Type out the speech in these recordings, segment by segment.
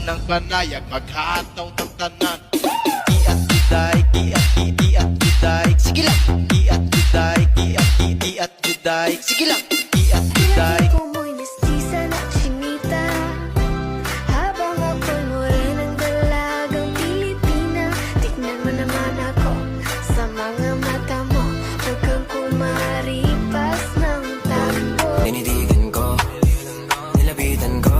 ng panayag, maghataw ng tanan. Iat juday, iat juday, sige lang. Iat juday, iat juday, sige lang. Iat juday. Ko mo'y mestiza na chinita, habang ako'y morenang dalagang Pilipina. Tignan mo naman ako sa mga mata mo, huwag kang kumaripas ng takbo. Tinitigan ko, nilapitan ko,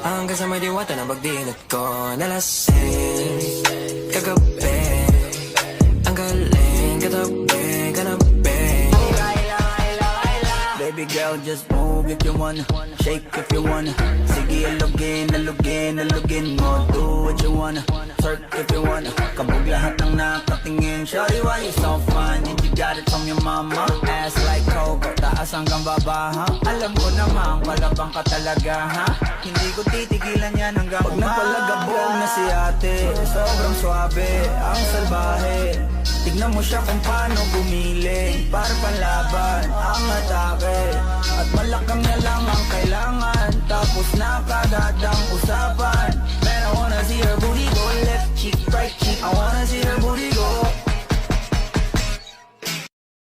hanggang sa may diwata na pagdinat ko. Nalasing, kagabi, ang galing, katabi, kanabi. Baby girl, just move if you wanna, shake if you wanna. Sige, alugin mo, do what you wanna, twerk if you wanna. Kabog lahat ng nakatingin. Shawty, why you so fine? And you got it from your mama. Ass like Coco, taas hanggang baba, ha? Alam ko naman, palabang ka talaga, ha? Hindi ko titigilan yan hanggang pag napalagabog na si ate. Sobrang swabe, ang salbahe. Tignan mo siya kung paano gumiling, para panlaban ang atake. At malakang na lang ang kailangan, tapos nakadadang